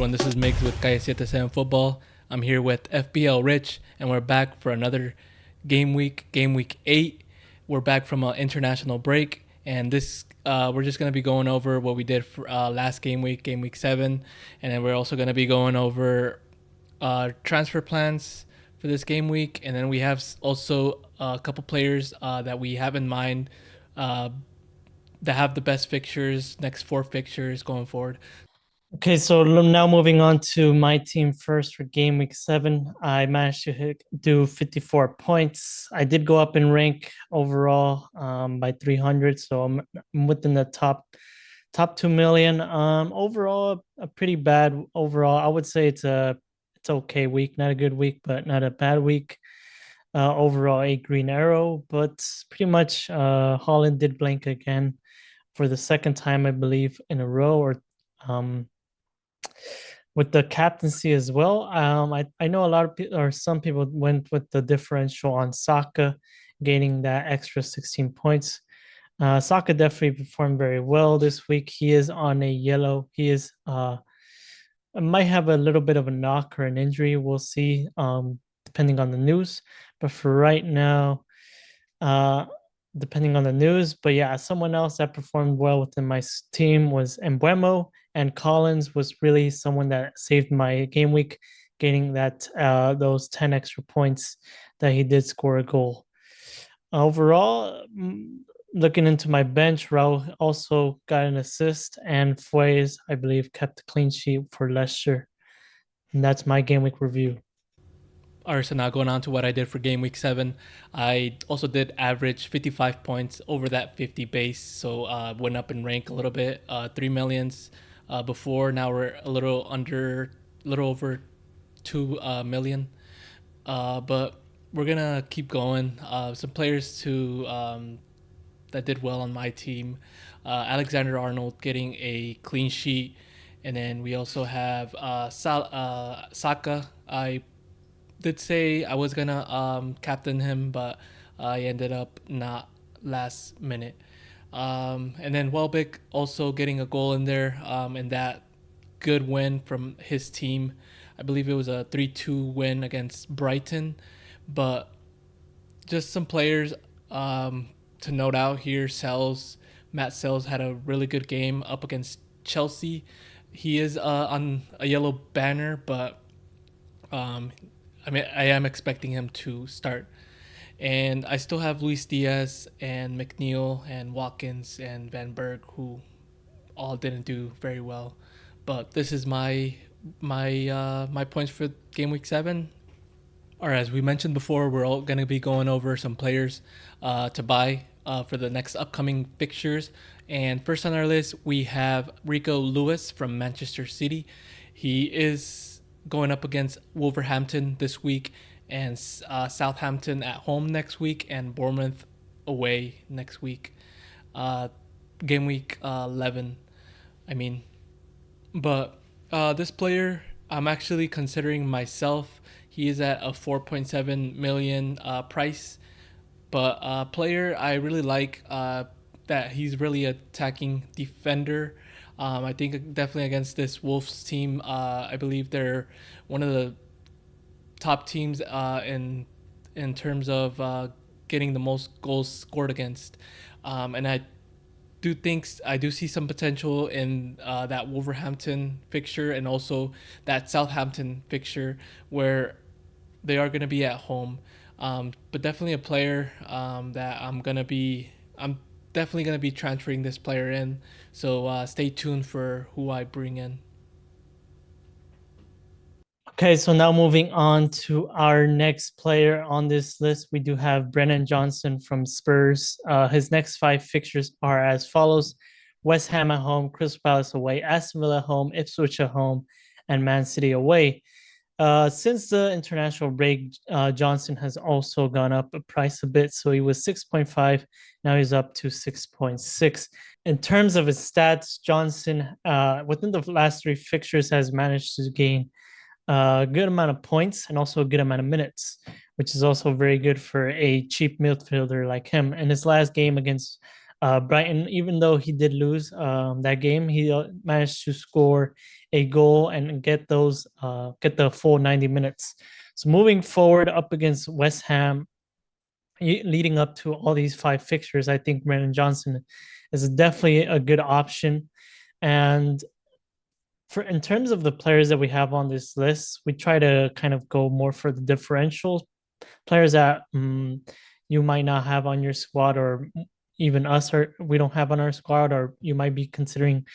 everyone, this is Migs with GW7 Football. I'm here with FPL Rich, and we're back for another game week 8. We're back from an international break, and this we're just going to be going over what we did for last game week 7, and then we're also going to be going over transfer plans for this game week, and then we have also a couple players that we have in mind that have the best fixtures, next 4 fixtures going forward. Okay, so now moving on to my team first for game week 7. I managed to do 54 points. I did go up in rank overall by 300, so I'm within the top 2 million. Overall, a pretty bad overall. I would say it's okay week, not a good week, but not a bad week. Overall, a green arrow, but pretty much Holland did blank again for the second time, I believe, in a row, or with the captaincy as well. I know a lot of people, or some people, went with the differential on Saka, gaining that extra 16 points. Saka definitely performed very well this week. He is on a yellow. He is might have a little bit of a knock or an injury. We'll see, depending on the news. But for right now, depending on the news. But yeah, someone else that performed well within my team was Embuemo, and Collins was really someone that saved my game week, gaining that those 10 extra points that he did score a goal. Overall, looking into my bench, Raul also got an assist, and Fuez, I believe, kept a clean sheet for Leicester. And that's my game week review. All right, so now going on to what I did for game week 7. I also did average 55 points over that 50 base, so went up in rank a little bit, 3 millions before. Now we're a little over 2 million, but we're gonna keep going. Some players that did well on my team: Alexander Arnold getting a clean sheet, and then we also have Saka. I did say I was gonna captain him, but I ended up not last minute. And then Welbeck also getting a goal in there, and that good win from his team. I believe it was a 3-2 win against Brighton. But just some players to note out here: Matt Sells had a really good game up against Chelsea. He is on a yellow banner, but I am expecting him to start. And I still have Luis Diaz and McNeil and Watkins and Van Berg, who all didn't do very well. But this is my points for game week 7. Or as we mentioned before, we're all going to be going over some players to buy for the next upcoming fixtures. And first on our list, we have Rico Lewis from Manchester City. He is going up against Wolverhampton this week, and Southampton at home next week, and Bournemouth away next week. Game week 11, I mean. But this player, I'm actually considering myself. He is at a 4.7 million price, but player I really like, that he's really attacking defender. I think definitely against this Wolves team, I believe they're one of the top teams in terms of getting the most goals scored against, and I do see some potential in that Wolverhampton fixture, and also that Southampton fixture, where they are going to be at home. But definitely a player that I'm definitely going to be transferring this player in. So stay tuned for who I bring in. Okay, so now moving on to our next player on this list, we do have Brennan Johnson from Spurs. His next 5 fixtures are as follows: West Ham at home, Crystal Palace away, Aston Villa at home, Ipswich at home, and Man City away. Since the international break, Johnson has also gone up a price a bit. So he was 6.5. Now he's up to 6.6. In terms of his stats, Johnson, within the last 3 fixtures, has managed to gain a good amount of points and also a good amount of minutes, which is also very good for a cheap midfielder like him. In his last game against Brighton, even though he did lose that game, he managed to score a goal and get the full 90 minutes. So moving forward up against West Ham, leading up to all these five fixtures, I think Brandon Johnson is definitely a good option. And for in terms of the players that we have on this list, we try to kind of go more for the differential players that you might not have on your squad, or even us, or we don't have on our squad, or you might be considering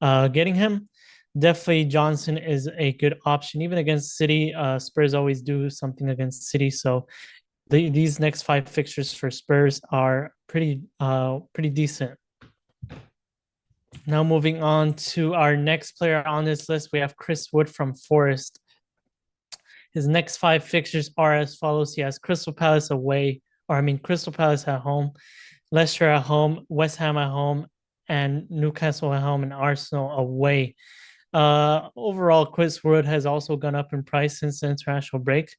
getting him. Definitely, Johnson is a good option, even against City. Spurs always do something against City, so these next five fixtures for Spurs are pretty decent. Now moving on to our next player on this list, we have Chris Wood from Forest. His next five fixtures are as follows. He has Crystal Palace away, or I mean Crystal Palace at home, Leicester at home, West Ham at home, and Newcastle at home and Arsenal away. Overall, Chris Wood has also gone up in price since the international break.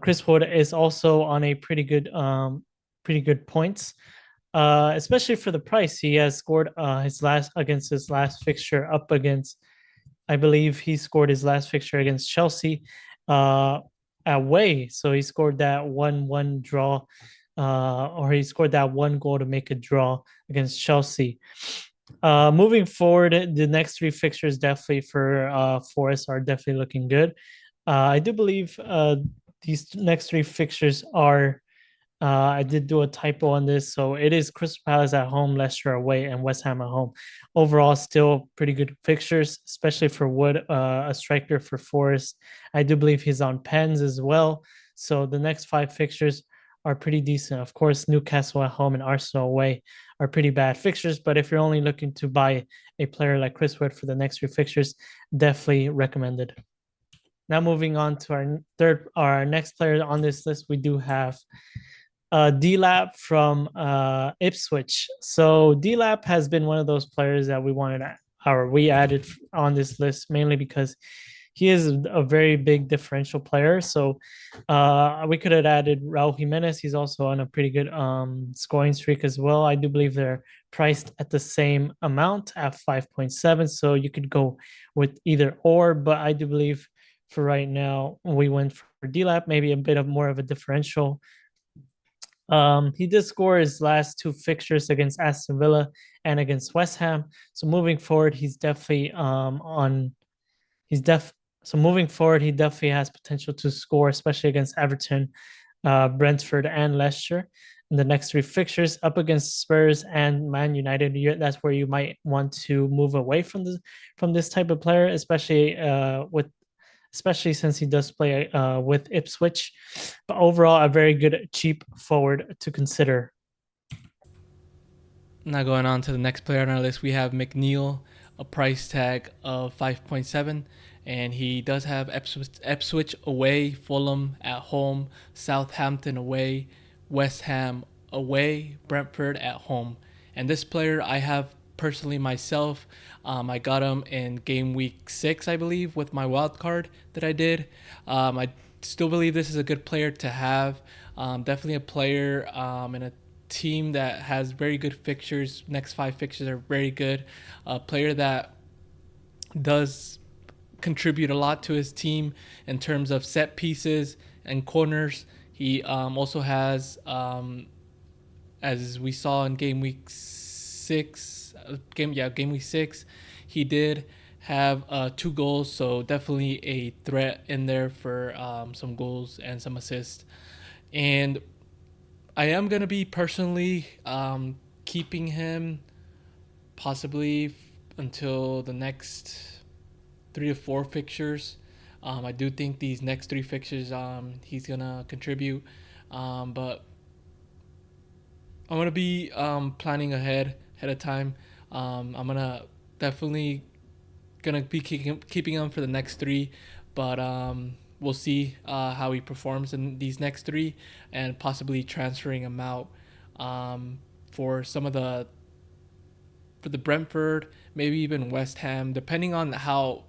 Chris Wood is also on a pretty good points, especially for the price. He has scored his last fixture up against, I believe he scored his last fixture against Chelsea uh, away. So he scored that 1-1 draw, or he scored that one goal to make a draw against Chelsea. Moving forward, the next three fixtures definitely for Forest are definitely looking good. I do believe these next three fixtures are I did do a typo on this. So it is Crystal Palace at home, Leicester away, and West Ham at home. Overall, still pretty good fixtures, especially for Wood, a striker for Forest. I do believe he's on pens as well. So the next five fixtures are pretty decent. Of course, Newcastle at home and Arsenal away are pretty bad fixtures. But if you're only looking to buy a player like Chris Wood for the next few fixtures, definitely recommended. Now moving on to our next player on this list, we do have D-Lap from Ipswich. So D-Lap has been one of those players that we added on this list mainly because he is a very big differential player. So we could have added Raul Jimenez. He's also on a pretty good scoring streak as well. I do believe they're priced at the same amount at 5.7. So you could go with either or, but I do believe for right now we went for D-Lap, maybe a bit of more of a differential. He did score his last two fixtures against Aston Villa and against West Ham. So moving forward, he's definitely on. He's def. So moving forward, he definitely has potential to score, especially against Everton, Brentford, and Leicester in the next three fixtures. Up against Spurs and Man United, that's where you might want to move away from this type of player, especially since he does play with Ipswich. But overall, a very good cheap forward to consider. Now going on to the next player on our list, we have McNeil, a price tag of 5.7, and he does have Ipswich away, Fulham at home, Southampton away, West Ham away, Brentford at home. And this player I have personally myself. I got him in game week 6, I believe, with my wild card that I did. I still believe this is a good player to have. Definitely a player in a team that has very good fixtures. Next five fixtures are very good. A player that does contribute a lot to his team in terms of set pieces and corners. He also has, as we saw in game week 6, game week 6, he did have 2 goals, so definitely a threat in there for some goals and some assists. And I am going to be personally keeping him possibly until the next 3 to 4 fixtures. I do think these next 3 fixtures he's going to contribute. But I'm going to be planning ahead of time. I'm going to definitely going to be keeping him for the next 3. But we'll see how he performs in these next 3 and possibly transferring him out for some of for the Brentford, maybe even West Ham, depending on how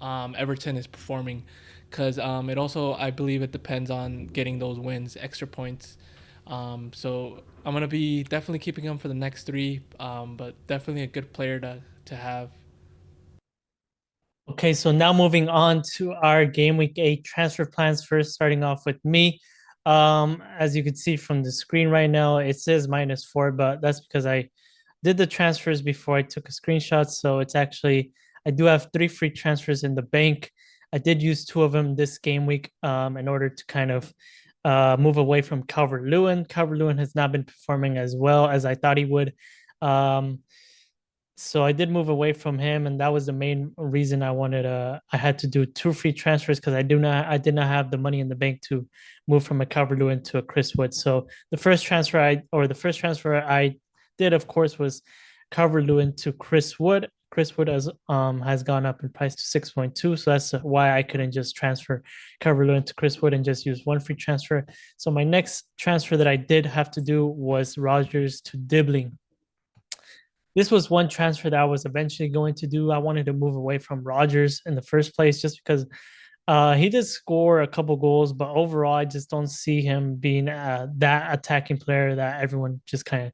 Everton is performing. Because it also, I believe it depends on getting those wins, extra points. So I'm gonna be definitely keeping him for the next three, but definitely a good player to have. Okay, so now moving on to our game week 8 transfer plans. First, starting off with me. As you can see from the screen right now, it says -4, but that's because I did the transfers before I took a screenshot. So it's actually, I do have 3 free transfers in the bank. I did use 2 of them this game week in order to kind of move away from Calvert Lewin. Calvert Lewin has not been performing as well as I thought he would. Um, so I did move away from him, and that was the main reason I had to do 2 free transfers because I did not have the money in the bank to move from a Calvert Lewin to a Chris Wood. So the first transfer I did, of course, was Calvert Lewin to Chris Wood. Chris Wood has gone up in price to 6.2, so that's why I couldn't just transfer Calvert Lewin to Chris Wood and just use 1 free transfer. So my next transfer that I did have to do was Rogers to Dibbling. This was one transfer that I was eventually going to do. I wanted to move away from Rogers in the first place just because he did score a couple goals, but overall, I just don't see him being that attacking player that everyone just kind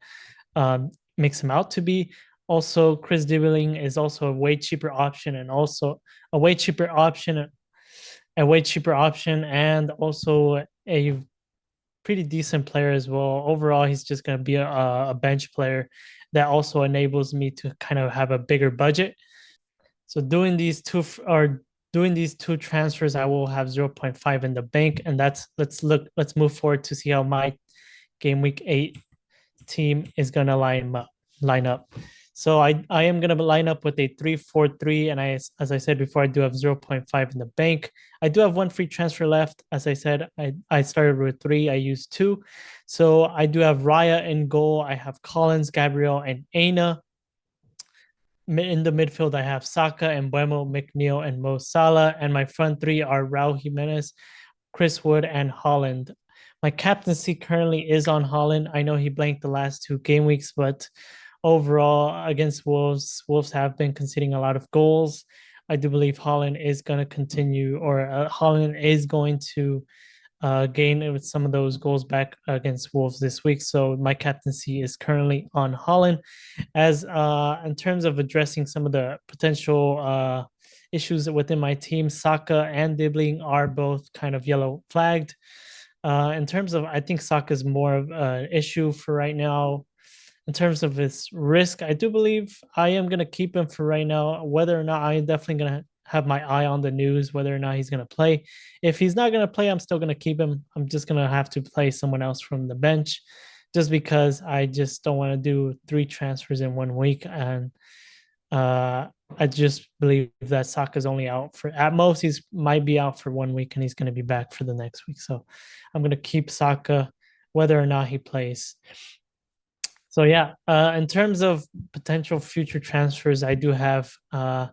of makes him out to be. Also, Chris Dibbling is also a way cheaper option, and also a way cheaper option, and also a pretty decent player as well. Overall, he's just going to be a bench player that also enables me to kind of have a bigger budget. So doing these two transfers, I will have zero point 0.5 in the bank, and let's move forward to see how my game week 8 team is gonna line up. So I am gonna line up with a 3-4-3, and as I said before, I do have 0.5 in the bank. I do have 1 free transfer left. As I said, I started with 3. I used 2. So I do have Raya in goal. I have Collins, Gabriel, and Aina. In the midfield, I have Saka and Buemo, McNeil, and Mo Salah. And my front 3 are Raul Jimenez, Chris Wood, and Holland. My captaincy currently is on Holland. I know he blanked the last 2 game weeks, but overall against Wolves have been conceding a lot of goals. I do believe Holland is going to continue, or Holland is going to gain with some of those goals back against Wolves this week. So my captaincy is currently on Holland. As in terms of addressing some of the potential issues within my team, Saka and Dibbling are both kind of yellow flagged. In terms of, I think Saka is more of an issue for right now. In terms of his risk, I do believe I am going to keep him for right now. Whether or not, I'm definitely going to have my eye on the news, whether or not he's going to play. If he's not going to play, I'm still going to keep him. I'm just going to have to play someone else from the bench just because I just don't want to do 3 transfers in 1 week. And uh, I just believe that Saka's only out for, at most, he's might be out for 1 week and he's going to be back for the next week. So I'm going to keep Saka whether or not he plays. So yeah, in terms of potential future transfers, I do have. I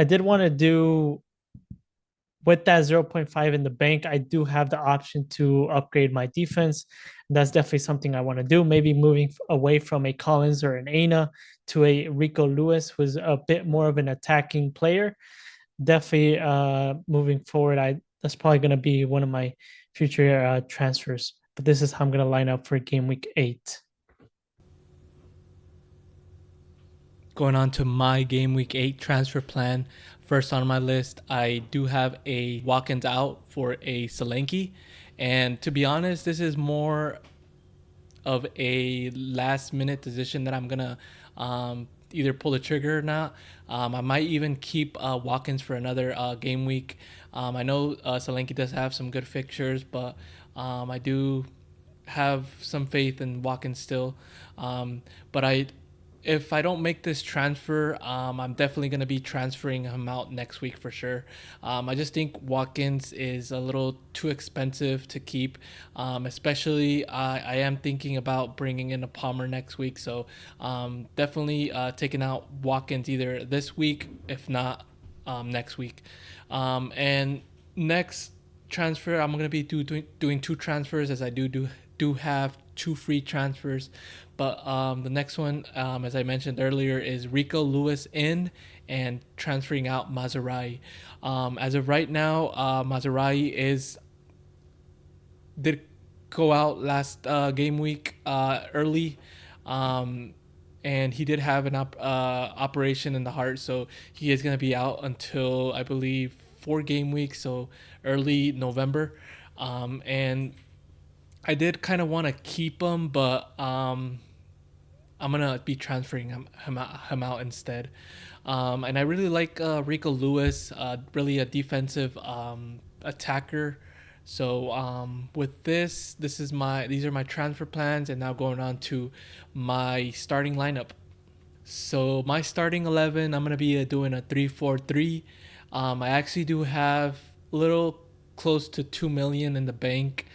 did want to do with that 0.5 in the bank. I do have the option to upgrade my defense. That's definitely something I want to do. Maybe moving away from a Collins or an Aina to a Rico Lewis, who's a bit more of an attacking player. Definitely moving forward, I that's probably going to be one of my future transfers. But this is how I'm going to line up for game week 8. Going on to my game week 8 transfer plan. First on my list, I do have a Watkins out for a Solanke. And to be honest, this is more of a last minute decision that I'm gonna either pull the trigger or not. I might even keep Watkins for another game week. I know Solanke does have some good fixtures, but I do have some faith in Watkins still. But if I don't make this transfer, I'm definitely going to be transferring him out next week for sure. I just think Watkins is a little too expensive to keep, especially I am thinking about bringing in a Palmer next week. So definitely taking out Watkins either this week, if not next week. And next transfer, I'm going to be doing 2 transfers as I do have 2 free transfers. But the next one, as I mentioned earlier, is Rico Lewis in and transferring out Maserati. As of right now, Maserati did go out last game week early. And he did have an operation in the heart, so he is going to be out until I believe 4 game weeks, so early November. And I did kind of want to keep him, but I'm gonna be transferring him out instead. And I really like Rico Lewis, really a defensive attacker. So with these are my transfer plans, and now going on to my starting lineup. So my starting 11, I'm gonna be doing a 3-4-3. I actually do have a little close to 2 million in the bank,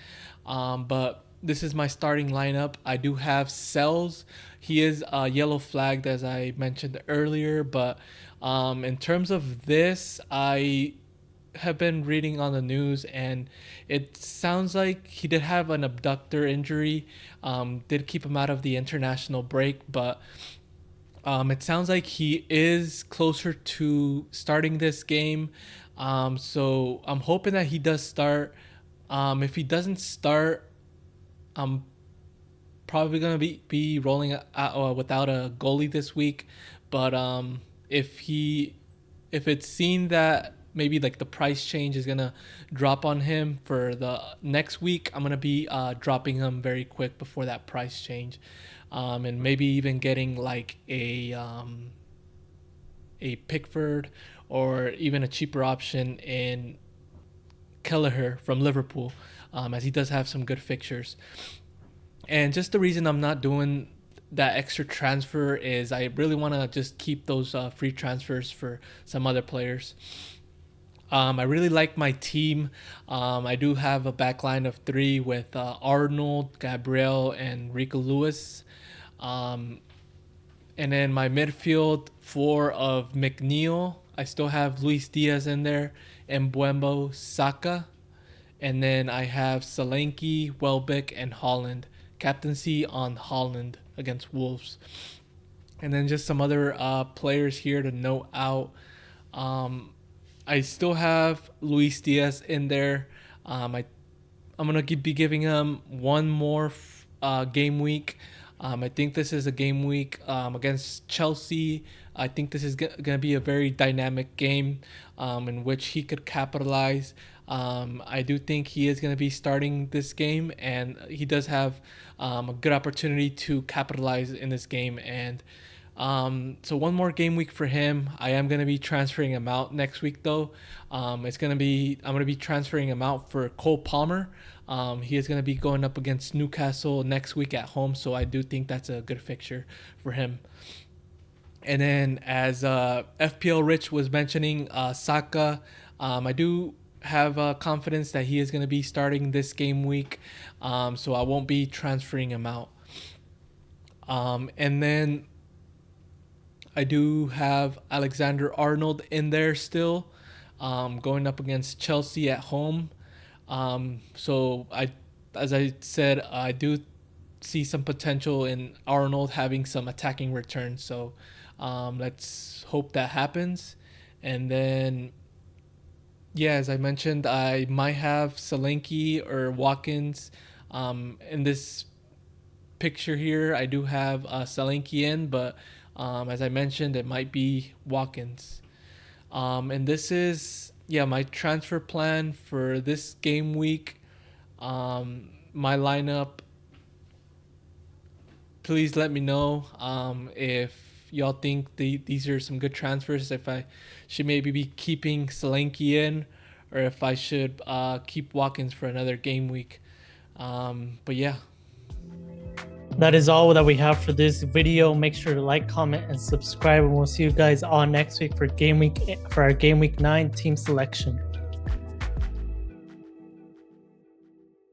but this is my starting lineup. I do have Cells. He is yellow flagged as I mentioned earlier, but in terms of this, I have been reading on the news, and it sounds like he did have an abductor injury. Did keep him out of the international break, but it sounds like he is closer to starting this game. So I'm hoping that he does start. If he doesn't start, I'm probably gonna be rolling without a goalie this week. But if it's seen that maybe like the price change is gonna drop on him for the next week, I'm gonna be dropping him very quick before that price change, and maybe even getting like a Pickford or even a cheaper option in Kelleher from Liverpool, as he does have some good fixtures. And just the reason I'm not doing that extra transfer is I really want to just keep those free transfers for some other players. I really like my team. I do have a back line of three with Arnold, Gabriel, and Rico Lewis. Um, and then my midfield four of McNeil. I still have Luis Diaz in there, Mbuembo, Saka. And then I have Solanke, Welbeck, and Holland. Captaincy on Holland against Wolves. And then just some other players here to note out. Um, I still have Luis Diaz in there. I'm gonna be giving him one more game week. I think this is a game week against Chelsea. I think this is gonna be a very dynamic game in which he could capitalize. I do think he is going to be starting this game, and he does have a good opportunity to capitalize in this game. And so one more game week for him. I am going to be transferring him out next week, though. I'm going to be transferring him out for Cole Palmer. He is going to be going up against Newcastle next week at home, so I do think that's a good fixture for him. And then, as FPL Rich was mentioning, Saka, I do have confidence that he is going to be starting this game week, so I won't be transferring him out. And then I do have Alexander Arnold in there still, going up against Chelsea at home. So as I said, I do see some potential in Arnold having some attacking returns. So let's hope that happens. And then, yeah, as I mentioned, I might have Solanke or Watkins. In this picture here, I do have Solanke in, but as I mentioned, it might be Watkins. And this is, yeah, my transfer plan for this game week. My lineup, please let me know if y'all think these are some good transfers, if I should maybe be keeping Solanke in, or if I should keep Watkins for another game week. But yeah. That is all that we have for this video. Make sure to like, comment, and subscribe, and we'll see you guys all next week for our game week 9 team selection.